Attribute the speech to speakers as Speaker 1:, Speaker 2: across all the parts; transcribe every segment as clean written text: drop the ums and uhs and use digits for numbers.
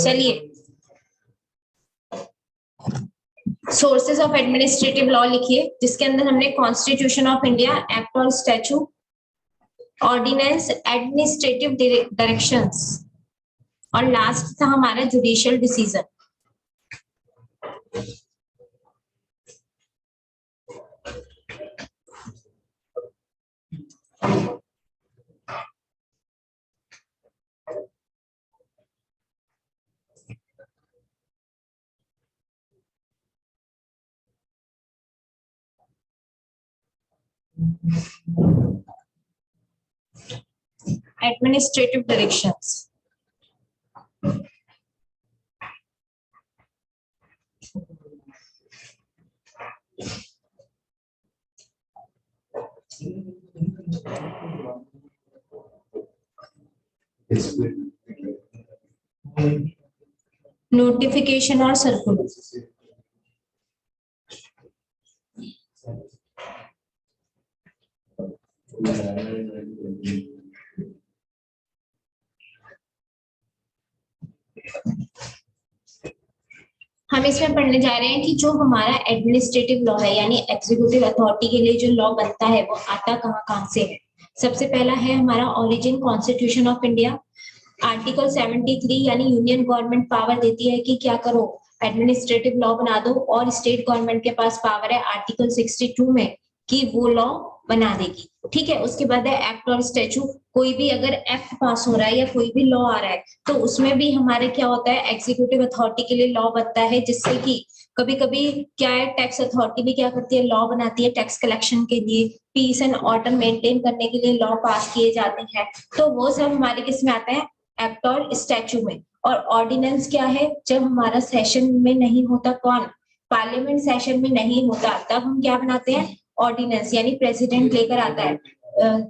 Speaker 1: चलिए, sources of administrative law लिखिए, जिसके अंदर हमने कॉन्स्टिट्यूशन ऑफ इंडिया, एक्ट और स्टैचू, ऑर्डिनेंस, एडमिनिस्ट्रेटिव डायरेक्शंस और लास्ट था हमारा judicial decision. Administrative directions, notification और सर्कुलर। हम इसमें पढ़ने जा रहे हैं कि जो हमारा एडमिनिस्ट्रेटिव लॉ है, यानी एग्जीक्यूटिव अथॉरिटी के लिए जो लॉ बनता है वो आता कहाँ से है। सबसे पहला है हमारा origin constitution of India. Article 73 यानी यूनियन गवर्नमेंट पावर देती है कि क्या करो, एडमिनिस्ट्रेटिव लॉ बना दो, और स्टेट गवर्नमेंट के पास पावर है आर्टिकल 62 में कि वो लॉ बना देगी। ठीक है, उसके बाद है एक्ट और स्टैचू। कोई भी अगर एक्ट पास हो रहा है या कोई भी लॉ आ रहा है तो उसमें भी हमारे क्या होता है, एग्जीक्यूटिव अथॉरिटी के लिए लॉ बनता है, जिससे कि कभी कभी क्या है, टैक्स अथॉरिटी भी क्या करती है, लॉ बनाती है टैक्स कलेक्शन के लिए, पीस एंड ऑर्डर मेंटेन करने के लिए लॉ पास किए जाते हैं। तो वो सब हमारे किस में आता है, एक्ट और स्टैचू में। और ऑर्डिनेंस क्या है, जब हमारा सेशन में नहीं होता, कौन, पार्लियामेंट सेशन में नहीं होता, तब हम क्या बनाते हैं, ऑर्डिनेंस, यानी प्रेसिडेंट लेकर आता है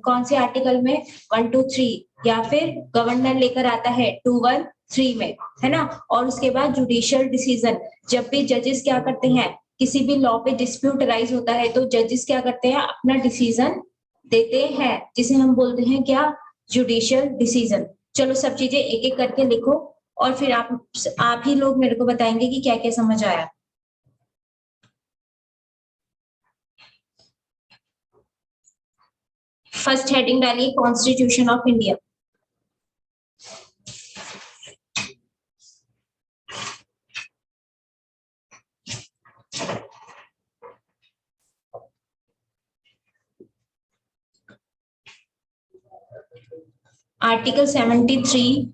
Speaker 1: कौन से आर्टिकल में, 1, 2, 3, या फिर गवर्नर लेकर आता है 2, 1, 3 में, है ना। और उसके बाद जुडिशियल डिसीजन, जब भी जजेस क्या करते हैं, किसी भी लॉ पे डिस्प्यूट राइज होता है तो जजेस क्या करते हैं, अपना डिसीजन देते हैं, जिसे हम बोलते हैं क्या, जुडिशियल डिसीजन। चलो सब चीजें एक एक करके लिखो और फिर आप ही लोग मेरे को बताएंगे कि क्या क्या समझ आया। फर्स्ट हेडिंग डालिए, कॉन्स्टिट्यूशन ऑफ इंडिया। आर्टिकल 73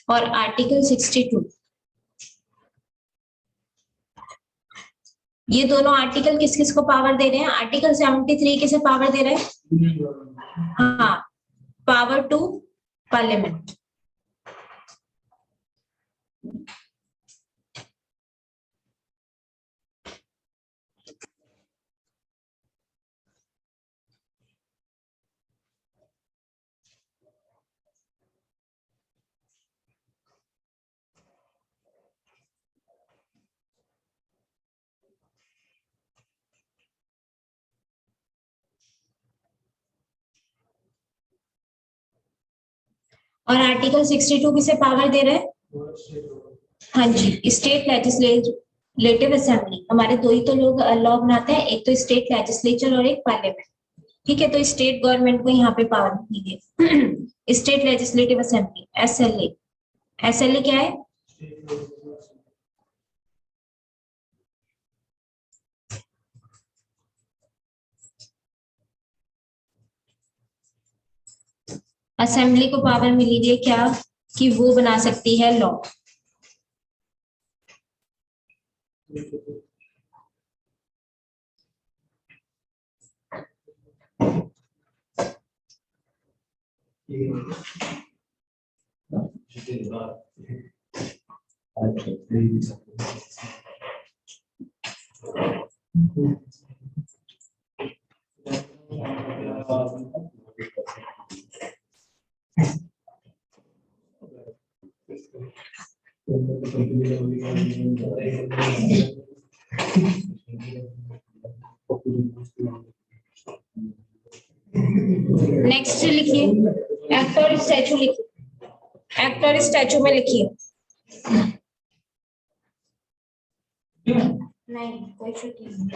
Speaker 1: और आर्टिकल 62, ये दोनों आर्टिकल किस किस को पावर दे रहे हैं। आर्टिकल 73 किसे पावर दे रहे हैं, हाँ, पावर टू पार्लियामेंट। और आर्टिकल 62 किसे पावर दे रहे हैं, हाँ जी, स्टेट लेजिस्लेटिव असेंबली। हमारे दो ही तो लोग लॉ बनाते हैं, एक तो स्टेट लेजिस्लेचर और एक पार्लियामेंट। ठीक है, तो स्टेट गवर्नमेंट को यहाँ पे पावर दी है। State legislative assembly, SLA। SLA क्या है, असेंबली को पावर मिली है क्या, कि वो बना सकती है लॉ। नेक्स्ट लिखिए, एक्ट और स्टैचू लिखिए, एक्ट और स्टैचू में लिखिए। नहीं कोई छुट्टी नहीं।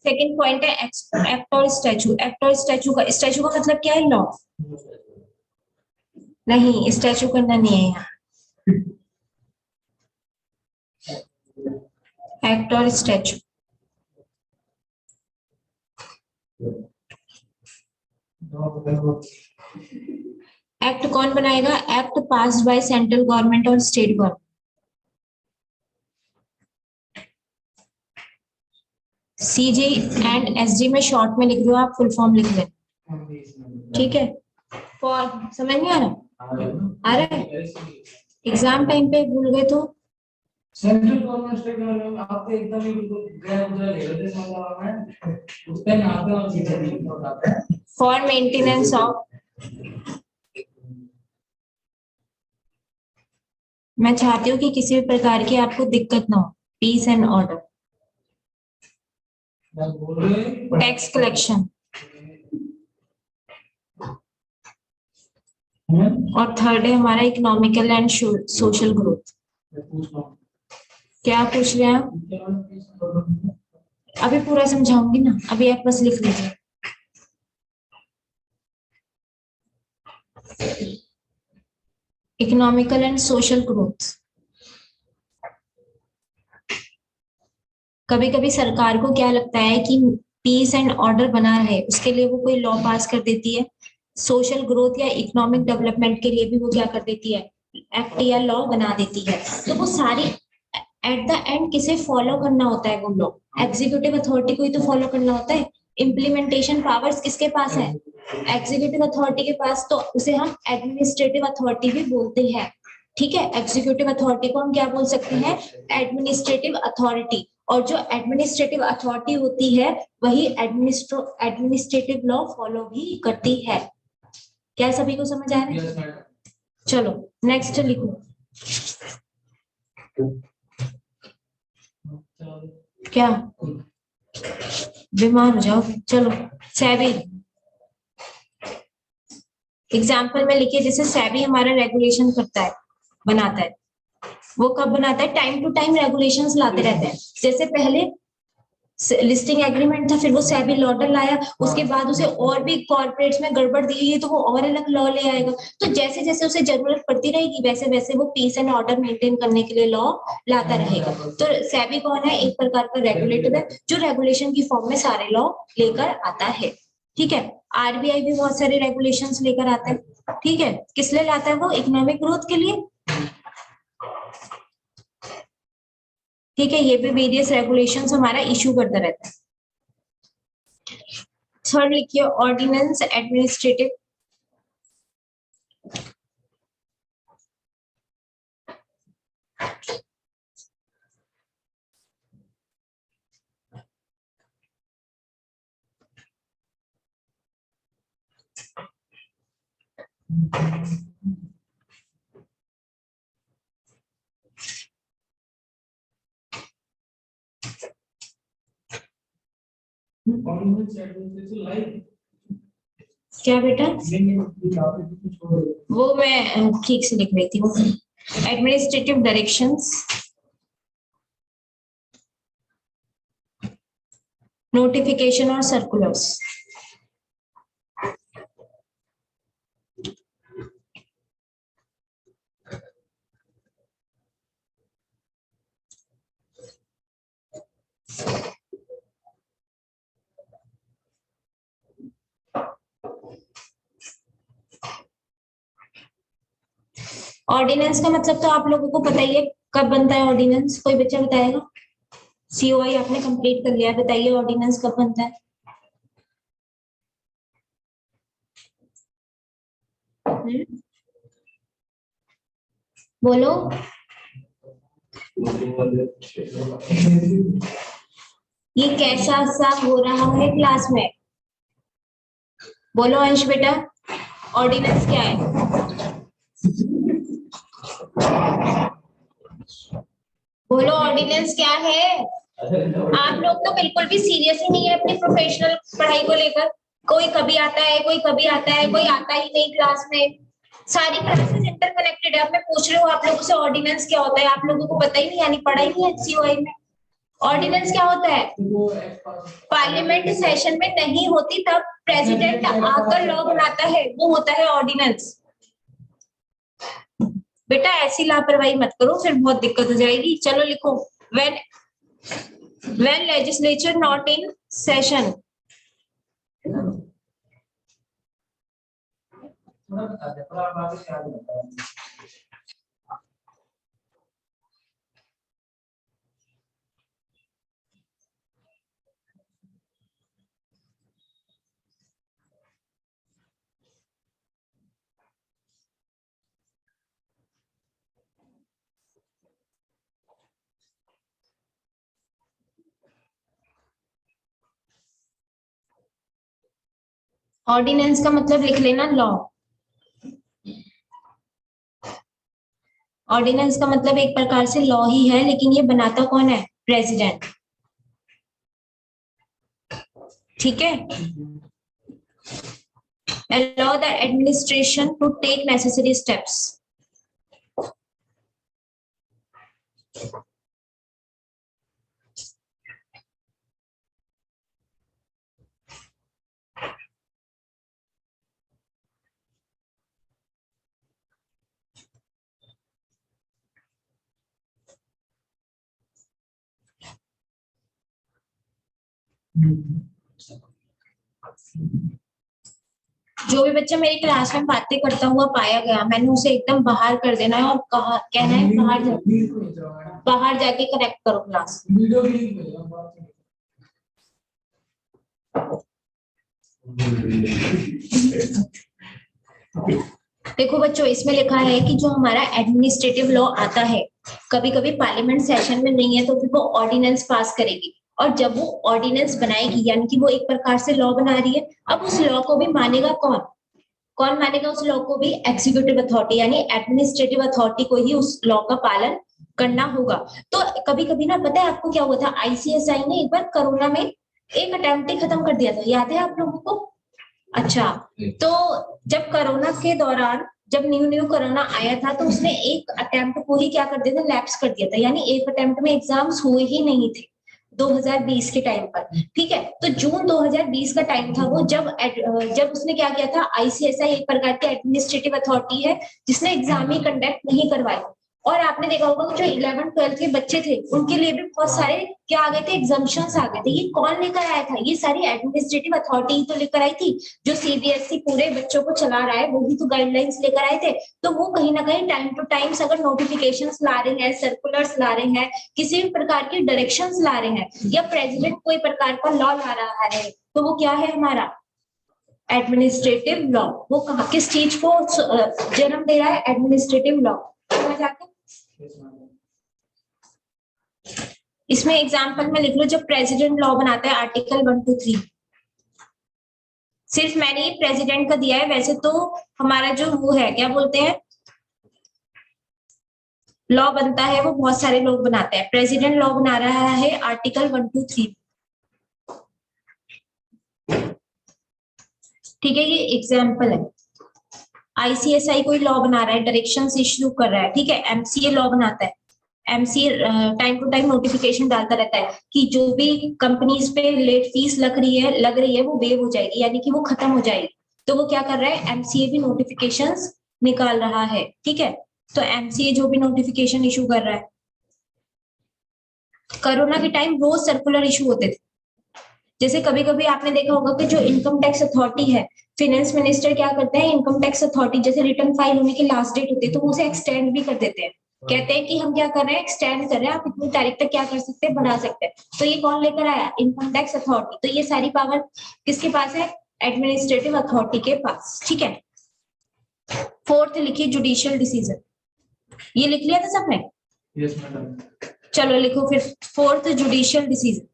Speaker 1: सेकंड पॉइंट है एक्ट और स्टैचू। एक्ट और स्टैचू का मतलब क्या है? लॉ। नहीं, स्टैचू करना नहीं है यहाँ। एक्ट और स्टैचू, एक्ट कौन बनाएगा? Act passed by central government और state government. CG and SG में शॉर्ट में लिख दो, आप फुल फॉर्म लिख लें, ठीक है? फॉर समझ नहीं आ रहा? आ रहा है? एग्जाम टाइम पे भूल गए तो
Speaker 2: सेंट्रल गवर्नमेंट स्टेट गवर्नमेंट आपको एकदम ही बिल्कुल गया उधर ले लेते हैं मतलब मैं उस टाइम आते हैं और सीधे नहीं आते हैं
Speaker 1: फॉर मेंटेनेंस ऑफ, मैं चाहती हूँ कि किसी भी प्रकार की आपको दिक्कत ना हो, peace and order, tax collection, और थर्ड है हमारा इकोनॉमिकल एंड सोशल ग्रोथ। क्या पूछ रहे हैं आप? अभी पूरा समझाऊंगी ना, अभी आप बस लिख लीजिए। Economical and social growth. कभी कभी सरकार को क्या लगता है कि पीस एंड ऑर्डर बना रहे, उसके लिए वो कोई लॉ पास कर देती है। सोशल ग्रोथ या इकोनॉमिक डेवलपमेंट के लिए भी वो क्या कर देती है? एक्ट या लॉ बना देती है। तो वो सारी एट द एंड किसे फॉलो करना होता है? वो लॉ एग्जीक्यूटिव अथॉरिटी को ही तो फॉलो करना होता है। इम्प्लीमेंटेशन पावर्स किसके पास है? एग्जीक्यूटिव अथॉरिटी के पास। तो उसे हम एडमिनिस्ट्रेटिव अथॉरिटी भी बोलते हैं, ठीक है? एग्जीक्यूटिव अथॉरिटी को हम क्या बोल सकते हैं? Administrative authority. और जो एडमिनिस्ट्रेटिव अथॉरिटी होती है वही एडमिनिस्ट्रेटिव लॉ फॉलो भी करती है। क्या सभी को समझ आ रहा है? चलो नेक्स्ट लिखो। क्या बीमार हो जाओ? चलो सेबी एग्जाम्पल में लिखिए। जैसे सेबी हमारा रेगुलेशन करता है, बनाता है। वो कब बनाता है? टाइम टू टाइम रेगुलेशंस लाते रहते हैं। जैसे पहले लिस्टिंग एग्रीमेंट था, फिर वो सेबी लॉर्डर लाया, उसके बाद उसे और भी कॉर्पोरेट्स में गड़बड़ दी तो वो और अलग लॉ ले आएगा। तो जैसे जैसे उसे जरूरत पड़ती रहेगी वैसे वैसे वो पीस एंड ऑर्डर मेंटेन करने के लिए लॉ लाता रहेगा। तो सेबी कौन है? एक प्रकार का रेगुलेटर है जो रेगुलेशन की फॉर्म में सारे लॉ लेकर आता है, ठीक है? आरबीआई भी बहुत सारे रेगुलेशंस लेकर आता है, ठीक है? किस लिए लाता है? वो इकोनॉमिक ग्रोथ के लिए, ठीक है? ये भी वेरियस रेगुलेशंस हमारा इशू करता रहता है। थर्ड लिखिए ऑर्डिनेंस एडमिनिस्ट्रेटिव। क्या बेटा? वो मैं ठीक से लिख रही थी। वो एडमिनिस्ट्रेटिव डायरेक्शंस, नोटिफिकेशन और सर्कुलर्स। ऑर्डिनेंस का मतलब तो आप लोगों को पता ही है, कब बनता है ऑर्डिनेंस? कोई बच्चा बताएगा? सीओआई आपने कंप्लीट कर लिया, बताइए ऑर्डिनेंस कब बनता है? बोलो। ये कैसा सा हो रहा है क्लास में? बोलो अंश बेटा, ऑर्डिनेंस क्या है? बोलो ऑर्डिनेंस क्या है? आप लोग तो बिल्कुल भी सीरियस ही नहीं है अपनी प्रोफेशनल पढ़ाई को लेकर। कोई कभी आता है, कोई कभी आता है, कोई आता ही नहीं क्लास में। सारी क्लासेस इंटरकनेक्टेड है। अब मैं पूछ रही हूँ आप लोगों से ऑर्डिनेंस क्या होता है, आप लोगों को पता ही नहीं, यानी पढ़ा ही नहीं है सीओआई में। ऑर्डिनेंस क्या होता है? पार्लियामेंट सेशन में नहीं होती तब प्रेसिडेंट आकर लॉ बनाता है, वो होता है ऑर्डिनेंस। बेटा ऐसी लापरवाही मत करो, फिर बहुत दिक्कत हो जाएगी। चलो लिखो, when legislature not in session।
Speaker 2: थोड़ा बता दे, थोड़ा बात क्या बताओ।
Speaker 1: ऑर्डिनेंस का मतलब लिख लेना लॉ। ऑर्डिनेंस का मतलब एक प्रकार से लॉ ही है, लेकिन ये बनाता कौन है? प्रेसिडेंट। ठीक है। allow the administration to take necessary steps। जो भी बच्चा मेरी क्लास में बातें करता हुआ पाया गया, मैंने उसे एकदम बाहर कर देना है और कहा कहना है बाहर जाके करेक्ट करो क्लास।
Speaker 2: वीडियो भी नहीं भेजना।
Speaker 1: देखो बच्चों, इसमें लिखा है कि जो हमारा एडमिनिस्ट्रेटिव लॉ आता है, कभी कभी पार्लियामेंट सेशन में नहीं है तो फिर वो ऑर्डिनेंस पास करेगी, और जब वो ऑर्डिनेंस बनाएगी यानी कि वो एक प्रकार से लॉ बना रही है, अब उस लॉ को भी मानेगा कौन? कौन मानेगा उस लॉ को भी? एग्जीक्यूटिव अथॉरिटी, यानी एडमिनिस्ट्रेटिव अथॉरिटी को ही उस लॉ का पालन करना होगा। तो कभी कभी ना, पता है आपको क्या हुआ था? आईसीएसआई ने एक बार कोरोना में एक अटेम्प्ट ही खत्म कर दिया था, याद है आप लोगों को? अच्छा, तो जब कोरोना के दौरान, जब न्यू न्यू कोरोना आया था, तो उसने एक अटेम्प्ट को ही क्या कर दिया था? लैप्स कर दिया था, यानी एक अटेम्प्ट में एग्जाम्स हुए ही नहीं थे 2020 के टाइम पर। ठीक है, तो जून 2020 का टाइम था वो, जब उसने क्या किया था? आईसीएसआई एक प्रकार की एडमिनिस्ट्रेटिव अथॉरिटी है जिसने एग्जाम ही कंडक्ट नहीं करवाए। और आपने देखा होगा कि जो 11th-12th के बच्चे थे, उनके लिए भी बहुत सारे क्या आ गए थे? एग्जाम्पशंस आ गए थे। ये कौन लेकर आया था? ये सारी एडमिनिस्ट्रेटिव अथॉरिटी ही तो लेकर आई थी। जो सीबीएसई पूरे बच्चों को चला रहा है, वो भी तो गाइडलाइंस लेकर आए थे। तो वो कहीं ना कहीं टाइम टू टाइम अगर नोटिफिकेशंस ला रहे हैं, सर्कुलर्स ला रहे हैं, किसी भी प्रकार की डायरेक्शंस ला रहे हैं, या प्रेसिडेंट कोई प्रकार का लॉ ला रहा है, तो वो क्या है हमारा? Administrative law. वो कहा किस चीज को जन्म दे रहा है? Administrative law. समझ आते? इसमें एग्जाम्पल में लिख लो, जब प्रेसिडेंट लॉ बनाता है, आर्टिकल 123। सिर्फ मैंने ये प्रेसिडेंट का दिया है, वैसे तो हमारा जो वो है, क्या बोलते हैं, लॉ बनता है, वो बहुत सारे लोग बनाते हैं। प्रेसिडेंट लॉ बना रहा है आर्टिकल 123। ठीक है, ये एग्जाम्पल है। आईसीएसआई कोई लॉ बना रहा है, डायरेक्शंस इश्यू कर रहा है। ठीक है, एमसीए लॉ बनाता है। MCA time to time notification डालता रहता है कि जो भी कंपनीज पे लेट फीस लग रही है वो वेव हो जाएगी, यानी कि वो खत्म हो जाएगी। तो वो क्या कर रहा है? एमसीए भी नोटिफिकेशंस निकाल रहा है। ठीक है, तो एमसीए जो भी नोटिफिकेशन इशू कर रहा है, कोरोना के टाइम रोज सर्कुलर इशू होते थे। जैसे कभी कभी आपने देखा होगा कि जो इनकम टैक्स अथॉरिटी है, फाइनेंस मिनिस्टर क्या करते हैं? इनकम टैक्स अथॉरिटी जैसे रिटर्न फाइल होने की लास्ट डेट होती है, तो वो उसे एक्सटेंड भी कर देते हैं। कहते हैं कि हम क्या कर रहे हैं? एक्सटेंड कर रहे हैं, आप इतनी तारीख तक क्या कर सकते हैं? बढ़ा सकते हैं। तो ये कौन लेकर आया? Income tax authority. तो ये सारी पावर किसके पास है? एडमिनिस्ट्रेटिव अथॉरिटी के पास। ठीक है, फोर्थ लिखिए, जुडिशियल डिसीजन। ये लिख लिया था सबने?
Speaker 2: Yes madam.
Speaker 1: चलो लिखो फिर, फोर्थ जुडिशियल डिसीजन।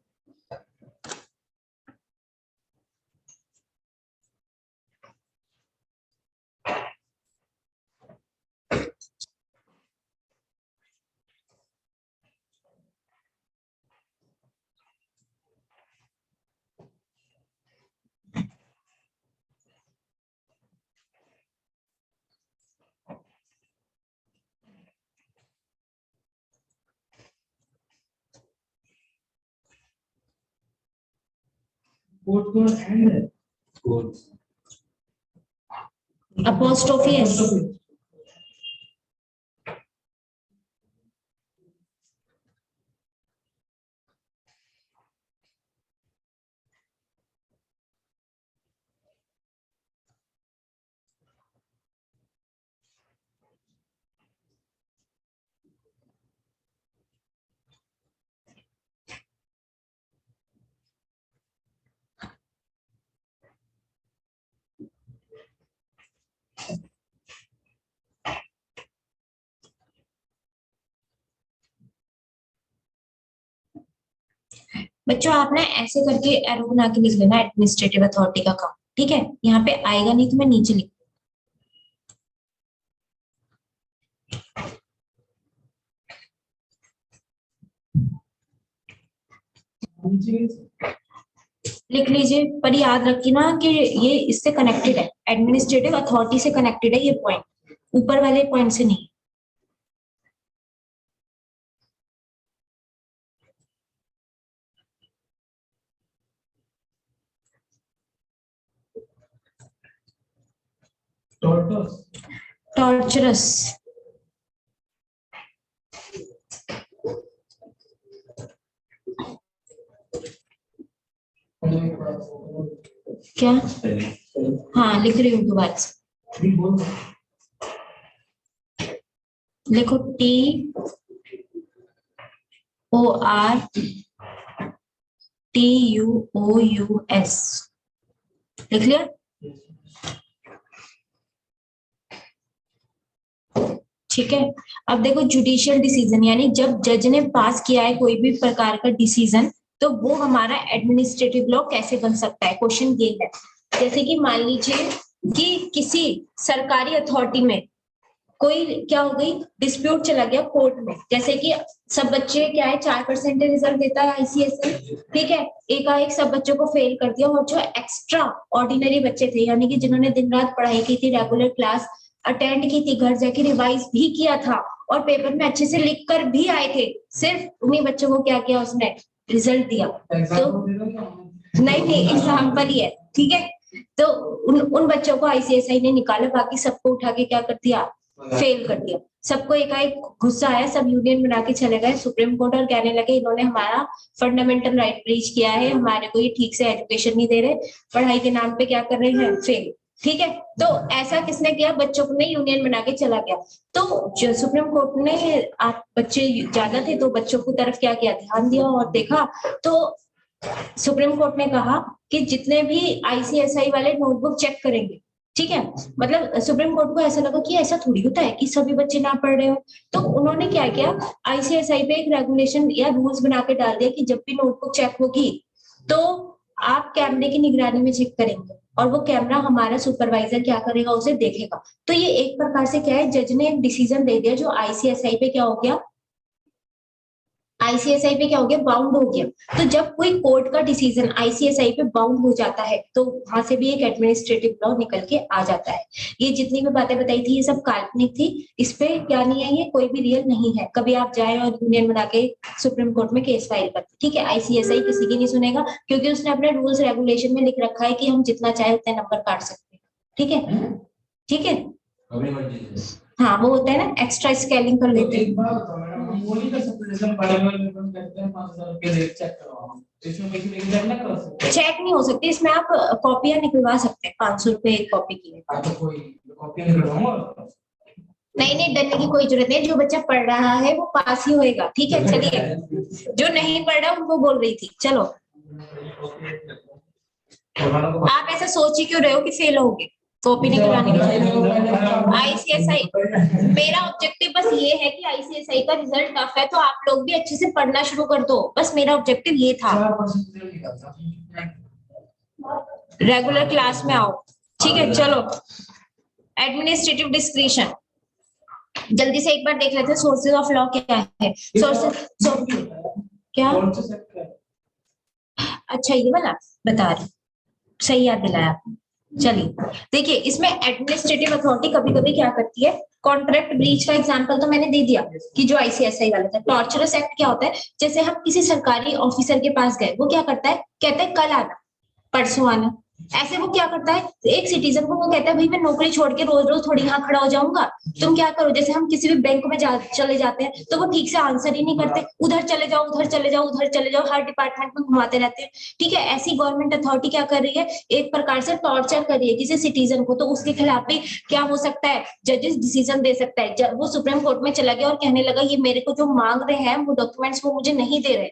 Speaker 2: कोर्ट को एंड है
Speaker 1: अपोस्ट्रोफी एस। बच्चों आप ना ऐसे करके एरो बना के लिख लेना एडमिनिस्ट्रेटिव अथॉरिटी का काम, ठीक है। यहाँ पे आएगा नहीं तो मैं नीचे लिख, लिख लीजिए। पर याद रखिए ना कि ये इससे कनेक्टेड है, एडमिनिस्ट्रेटिव अथॉरिटी से कनेक्टेड है ये पॉइंट, ऊपर वाले पॉइंट से नहीं। टॉर्चरस क्या? हाँ लिख रही हूँ दोबारा से, लिखो TORTUOUS, लिख लिया? ठीक है। अब देखो जुडिशियल डिसीजन, यानी जब जज ने पास किया है कोई भी प्रकार का डिसीजन, तो वो हमारा एडमिनिस्ट्रेटिव लॉ कैसे बन सकता है, क्वेश्चन ये है। जैसे कि मान लीजिए कि किसी सरकारी अथॉरिटी में कोई क्या हो गई, डिस्प्यूट चला गया कोर्ट में, जैसे कि सब बच्चे क्या है 4% रिजल्ट देता है आईसीएसई, ठीक है। एकाएक सब बच्चों को फेल कर दिया, और जो एक्स्ट्रा ऑर्डिनरी बच्चे थे, यानी कि जिन्होंने दिन रात पढ़ाई की थी, रेगुलर क्लास अटेंड की थी, घर जाके रिवाइज भी किया था और पेपर में अच्छे से लिख कर भी आए थे, सिर्फ उन्हीं बच्चों को क्या किया उसने, रिजल्ट दिया। तो नहीं एग्जाम्पल ही है, ठीक है। तो उन बच्चों को आईसीएसआई ने निकाला, बाकी सबको उठा के क्या कर दिया, फेल कर दिया। सबको एकाएक गुस्सा आया, सब यूनियन बना के चले गए सुप्रीम कोर्ट और कहने लगे इन्होंने हमारा फंडामेंटल राइट ब्रीच किया है, हमारे को ये ठीक से एजुकेशन नहीं दे रहे, पढ़ाई के नाम पे क्या कर रहे हैं, फेल, ठीक है। तो ऐसा किसने किया, बच्चों को ने यूनियन बना के चला गया। तो जो सुप्रीम कोर्ट ने, आप बच्चे ज्यादा थे तो बच्चों की तरफ क्या किया, ध्यान दिया और देखा, तो सुप्रीम कोर्ट ने कहा कि जितने भी आईसीएसआई वाले नोटबुक चेक करेंगे, ठीक है, मतलब सुप्रीम कोर्ट को ऐसा लगा कि ऐसा थोड़ी होता है कि सभी बच्चे ना पढ़ रहे हो, तो उन्होंने क्या किया, आईसीएसआई पे एक रेगुलेशन या रूल्स बना के डाल दिया कि जब भी नोटबुक चेक होगी तो आप कैमरे की निगरानी में चेक करेंगे, और वो कैमरा हमारा सुपरवाइजर क्या करेगा, उसे देखेगा। तो ये एक प्रकार से क्या है, जज ने एक डिसीजन दे दिया जो आईसीएसआई पे क्या हो गया, आईसीएसआई पे क्या हो गया, बाउंड हो गया। तो जब कोई कोर्ट का डिसीजन आईसीएसआई पे बाउंड हो जाता है तो वहां से भी एक एडमिनिस्ट्रेटिव लॉ निकल के आ जाता है। ये जितनी भी बातें बताई थी ये सब काल्पनिक थी, इस पे क्या नहीं है, ये कोई भी रियल नहीं है। कभी आप जाए और यूनियन बना के सुप्रीम कोर्ट में केस फाइल करते, ठीक है, आईसीएसआई किसी की नहीं सुनेगा, क्योंकि उसने अपने रूल्स रेगुलेशन में लिख रखा है कि हम जितना चाहे उतने नंबर काट सकते हैं, ठीक है, ठीक है। हाँ वो होता है ना, एक्स्ट्रा स्केलिंग कर लेते हैं।
Speaker 2: वो नहीं कर सकते, जैसे हम बायोलॉजी में करते हैं 5,000 के रेट चेक करवाओ, इसमें किसी भी चेक ना कर सकते,
Speaker 1: चेक नहीं हो सकती, इसमें आप कॉपियां निकलवा सकते हैं 500 रुपए एक कॉपी की।
Speaker 2: तो कोई कॉपी निकलवाऊंगा,
Speaker 1: नहीं डरने की कोई जरूरत नहीं, जो बच्चा पढ़ रहा है वो पास ही होएगा, ठीक है। चलिए, जो नहीं पढ़ रहा उनको बोल रही थी, चलो आप ऐसा सोच ही क्यों रहे हो कि फेल होगे, कॉपी निकलवाने की। आईसीएसआई, मेरा ऑब्जेक्टिव बस ये है कि आईसीएसआई का रिजल्ट टफ है, तो आप लोग भी अच्छे से पढ़ना शुरू कर दो, बस मेरा ऑब्जेक्टिव ये था। रेगुलर क्लास में आओ, ठीक है। चलो एडमिनिस्ट्रेटिव डिस्क्रिशन जल्दी से एक बार देख लेते हैं, सोर्सेज ऑफ लॉ क्या है। सोर्सेज क्या, अच्छा ये वाला बता रही, सही याद दिलाया आपने। चलिए देखिए, इसमें एडमिनिस्ट्रेटिव अथॉरिटी कभी कभी क्या करती है, कॉन्ट्रैक्ट ब्रीच का एग्जांपल तो मैंने दे दिया कि जो आईसीएसआई वाला था। टॉर्चरस एक्ट क्या होता है, जैसे हम किसी सरकारी ऑफिसर के पास गए, वो क्या करता है, कहता है कल आना, परसों आना। ऐसे वो क्या करता है, एक सिटीजन को वो कहता है भाई मैं नौकरी छोड़ के रोज रोज थोड़ी यहाँ खड़ा हो जाऊंगा। तुम क्या करो, जैसे हम किसी भी बैंक में चले जाते हैं तो वो ठीक से आंसर ही नहीं करते, उधर चले जाओ उधर चले जाओ उधर चले जाओ, हर डिपार्टमेंट में घुमाते रहते हैं। ठीक है, ऐसी गवर्नमेंट अथॉरिटी क्या कर रही है, एक प्रकार से टॉर्चर कर रही है किसी सिटीजन को, तो उसके खिलाफ भी क्या हो सकता है, जजेस डिसीजन दे सकता है। वो सुप्रीम कोर्ट में चला गया और कहने लगा ये मेरे को जो मांग रहे हैं वो डॉक्यूमेंट्स वो मुझे नहीं दे रहे,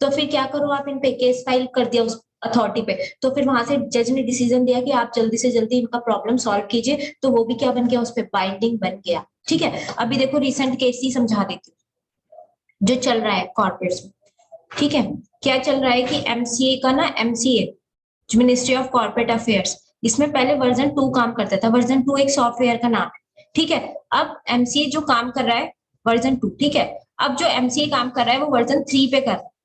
Speaker 1: तो फिर क्या करो आप, इन पे केस फाइल कर दिया उस अथॉरिटी पे। तो फिर वहां से जज ने डिसीजन दिया कि आप जल्दी से जल्दी इनका प्रॉब्लम सॉल्व कीजिए, तो वो भी क्या बन गया, उस पर बाइंडिंग बन गया। ठीक है, अभी देखो रिसेंट केस ही समझा देती हूँ जो चल रहा है कॉर्पोरेट्स में। ठीक है, क्या चल रहा है कि एमसीए का ना, MCA ministry of corporate affairs, इसमें पहले वर्जन 2 काम करता था। वर्जन 2 एक सॉफ्टवेयर का नाम है। ठीक है, अब एमसीए जो काम कर रहा है वर्जन 2, ठीक है, अब जो एमसीए काम कर रहा है वो वर्जन 3 पे कर रहा है।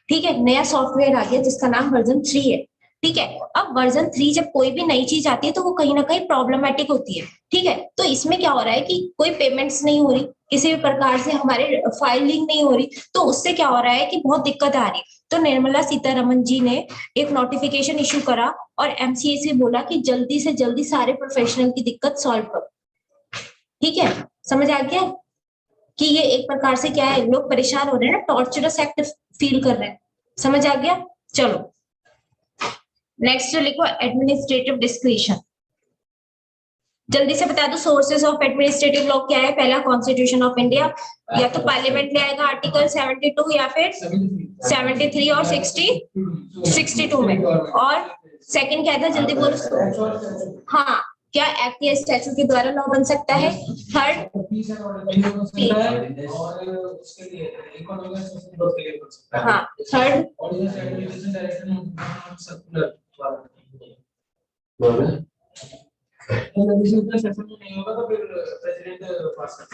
Speaker 1: ठीक है, नया सॉफ्टवेयर आ गया जिसका नाम वर्जन 3 है। ठीक है, अब वर्जन 3 जब कोई भी नई चीज आती है तो वो कहीं ना कहीं प्रॉब्लमेटिक होती है। ठीक है, तो इसमें क्या हो रहा है कि कोई पेमेंट्स नहीं हो रही, किसी भी प्रकार से हमारे फाइलिंग नहीं हो रही, तो उससे क्या हो रहा है कि बहुत दिक्कत आ रही है। तो निर्मला सीतारमन जी ने एक नोटिफिकेशन इशू करा और एमसीए से बोला कि जल्दी से जल्दी सारे प्रोफेशनल की दिक्कत सॉल्व करो। ठीक है, समझ आ गया कि ये एक प्रकार से क्या है, लोग परेशान हो रहे हैं ना, टॉर्चरस एक्ट फील कर रहे हैं। समझ आ गया, चलो नेक्स्ट जो लिखो एडमिनिस्ट्रेटिव डिस्क्रिशन। जल्दी से बता दो सोर्सेस ऑफ एडमिनिस्ट्रेटिव लॉ क्या है। पहला कॉन्स्टिट्यूशन ऑफ इंडिया, या तो पार्लियामेंट ले आएगा आर्टिकल 72 या फिर 73 और 62 में, और सेकंड क्या था जल्दी बोलो। हाँ, क्या एक्ट या स्टैट्यूट के द्वारा लॉ बन सकता है। थर्ड, हाँ थर्ड,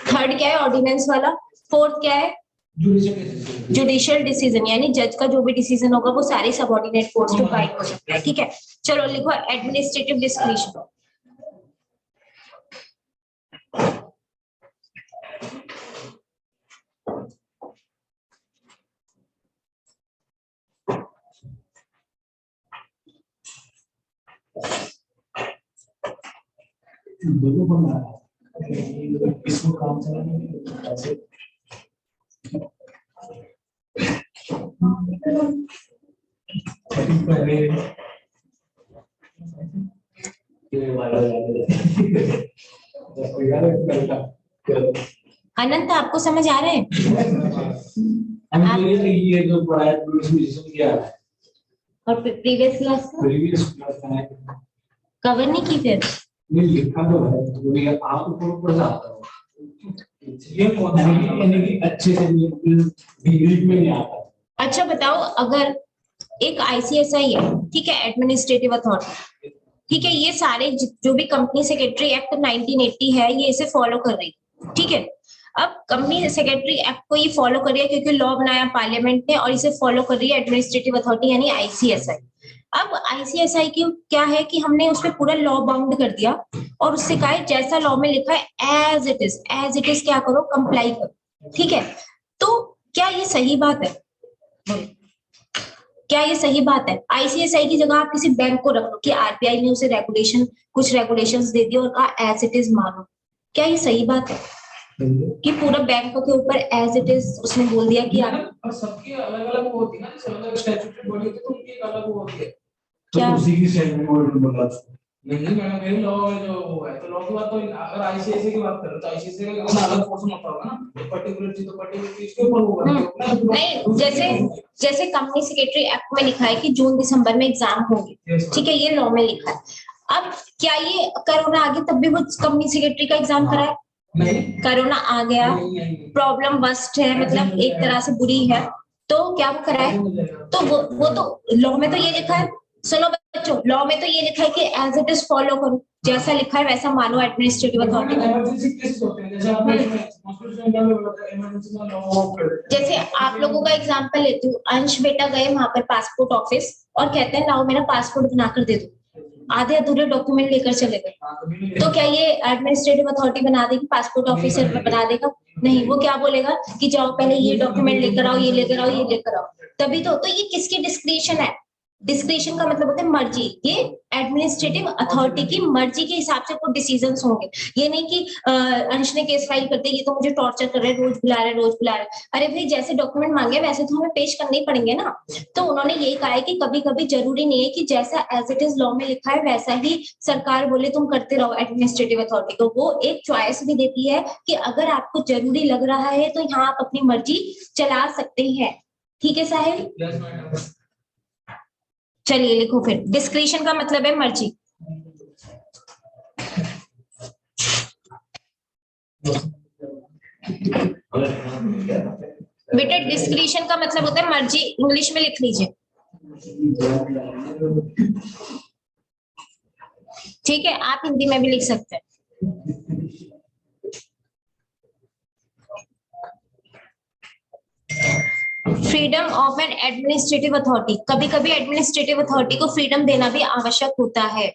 Speaker 1: थर्ड क्या है ऑर्डिनेंस वाला। फोर्थ क्या है जुडिशियल डिसीजन, यानी जज का जो भी डिसीजन होगा वो सारे सबऑर्डिनेट कोर्ट्स पे बाइंड हो सकता है। ठीक है, चलो लिखो एडमिनिस्ट्रेटिव डिस्क्रिशन।
Speaker 2: दोनों बना इसको काम चलाने ऐसे पहले
Speaker 1: अनंत आपको समझ आ रहे हैं।
Speaker 2: ये जो पढ़ा है क्या है
Speaker 1: और प्रीवियस क्लास
Speaker 2: का
Speaker 1: कवर नहीं की फिर
Speaker 2: नहीं लिखा तो है ये आप ऊपर जाता हो ये कौन है यानी कि अच्छे से डिग्री में नहीं आता।
Speaker 1: अच्छा बताओ, अगर एक आईसीएसआई है, ठीक है, एडमिनिस्ट्रेटिव अथॉरिटी, ठीक है, ये सारे जो भी कंपनी सेक्रेटरी एक्ट 1980 है ये इसे फॉलो कर रही है। ठीक है, अब कंपनी सेक्रेटरी एक्ट को ये फॉलो कर रही है क्योंकि लॉ बनाया पार्लियामेंट ने, और इसे फॉलो कर रही है एडमिनिस्ट्रेटिव अथॉरिटी यानी आईसीएसआई। अब आईसीएसआई की क्या है कि हमने उस पर पूरा लॉ बाउंड कर दिया और उससे कहा है जैसा लॉ में लिखा है एज इट इज क्या करो, कंप्लाई करो। ठीक है, तो क्या ये सही बात है? क्या ये सही बात है? आईसीएसआई की जगह आप किसी बैंक को रख लो कि आरबीआई ने उसे कुछ रेगुलेशंस दे दिए और कहा एज इट इज मानो, क्या ये सही बात है कि पूरा बैंक के ऊपर एज इट इज उसने बोल दिया कि आप
Speaker 2: सबकी अलग-अलग वो होती है ना, जैसे अलग स्टैट्यूटरी बॉडी होती है तो उनकी एक अलग वो होती है।
Speaker 1: क्या
Speaker 2: तो उसी की स्टैट्यूटरी बॉडी बोला नहीं मैडम, मेरी लॉ जो वो है तो लॉ की बात, तो अगर आईसीआईसीआई की बात करें तो आईसीआईसीआई का अलग पोर्शन होता होगा ना, पर्टिकुलर चीज तो पर्टिकुलर चीज के ऊपर वो
Speaker 1: नहीं, जैसे कंपनी सेक्रेटरी एक्ट में लिखा है कि जून दिसंबर में एग्जाम होंगे, ठीक है, ये लॉ में लिखा है। अब क्या ये कोरोना आ गया तब भी वो कंपनी सेक्रेटरी का एग्जाम कराए? कोरोना आ गया, प्रॉब्लम वर्स्ट है, मतलब एक तरह से बुरी है, तो क्या वो कराए? तो वो तो लॉ में तो ये लिखा है, सुनो बच्चों, लॉ में तो ये लिखा है कि एज इट इज फॉलो करो, जैसा लिखा है वैसा मानो एडमिनिस्ट्रेटिव अथॉरिटी का। जैसे आप लोगों का एग्जांपल लेती हूँ, अंश बेटा गए वहां पर पासपोर्ट ऑफिस और कहते हैं लाओ मेरा पासपोर्ट बनाकर दे दो, आधे अधूरे डॉक्यूमेंट लेकर चले गए, तो क्या ये एडमिनिस्ट्रेटिव अथॉरिटी बना देगी, पासपोर्ट ऑफिसर बना देगा? नहीं, वो क्या बोलेगा कि जाओ पहले ये डॉक्यूमेंट लेकर आओ, ये लेकर आओ, ये लेकर आओ, तभी तो ये किसकी डिस्क्रिशन है? डिस्क्रिशन का मतलब होता है मर्जी, ये एडमिनिस्ट्रेटिव अथॉरिटी की मर्जी के हिसाब से कुछ डिसीजंस होंगे। ये नहीं कि अंश ने केस फाइल करते ये तो मुझे टॉर्चर कर रहे हैं, रोज बुला रहे हैं, रोज बुला रहे हैं। अरे भाई जैसे डॉक्यूमेंट मांगे वैसे तो हमें पेश करने ही पड़ेंगे ना। तो उन्होंने यही कहा है कि कभी कभी जरूरी नहीं है कि जैसा एज इट इज लॉ में लिखा है वैसा ही सरकार बोले तुम करते रहो एडमिनिस्ट्रेटिव अथॉरिटी को। वो एक चॉइस भी देती है कि अगर आपको जरूरी लग रहा है तो यहाँ आप अपनी मर्जी चला सकते हैं। ठीक है साहिल,
Speaker 2: यस मैडम।
Speaker 1: चलिए लिखो फिर। डिस्क्रिशन का मतलब है मर्जी। बेटा डिस्क्रिशन का मतलब होता है मर्जी, इंग्लिश में लिख लीजिए। ठीक है, आप हिंदी में भी लिख सकते हैं। Freedom of N administrative authority, कभी कभी एडमिनिस्ट्रेटिव अथॉरिटी को फ्रीडम देना भी आवश्यक होता है।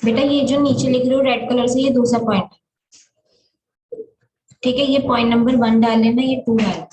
Speaker 1: बेटा ये जो नीचे लिख रहे हो रेड कलर से, ये दूसरा पॉइंट, ठीक है। ये पॉइंट नंबर 1 डाल लेना, ये 2 डाल।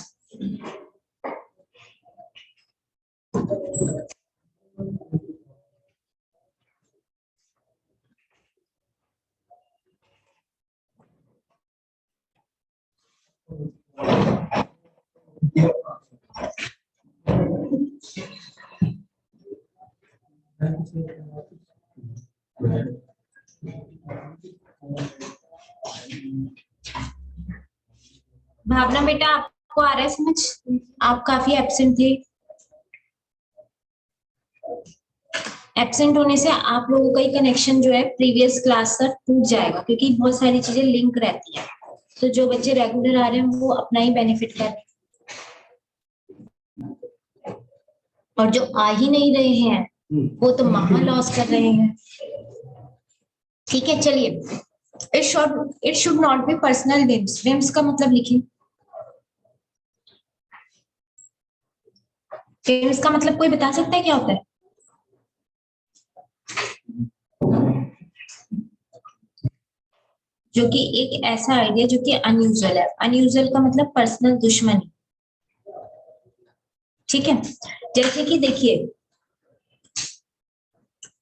Speaker 1: भावना बेटा आपको आ रहा है समझ? आप काफी एब्सेंट थे। एब्सेंट होने से आप लोगों का ही कनेक्शन जो है प्रीवियस क्लास का टूट जाएगा, क्योंकि बहुत सारी चीजें लिंक रहती है। तो जो बच्चे रेगुलर आ रहे हैं वो अपना ही बेनिफिट कर रहे हैं, और जो आ ही नहीं रहे हैं वो तो महा लॉस कर रहे हैं। ठीक है चलिए। It should not be personal whims. Whims का मतलब लिखिए। विम्स का मतलब कोई बता सकता है क्या होता है? जो कि एक ऐसा आइडिया जो कि अनयूजुअल है। अनयूजुअल का मतलब पर्सनल दुश्मनी। ठीक है, जैसे कि देखिए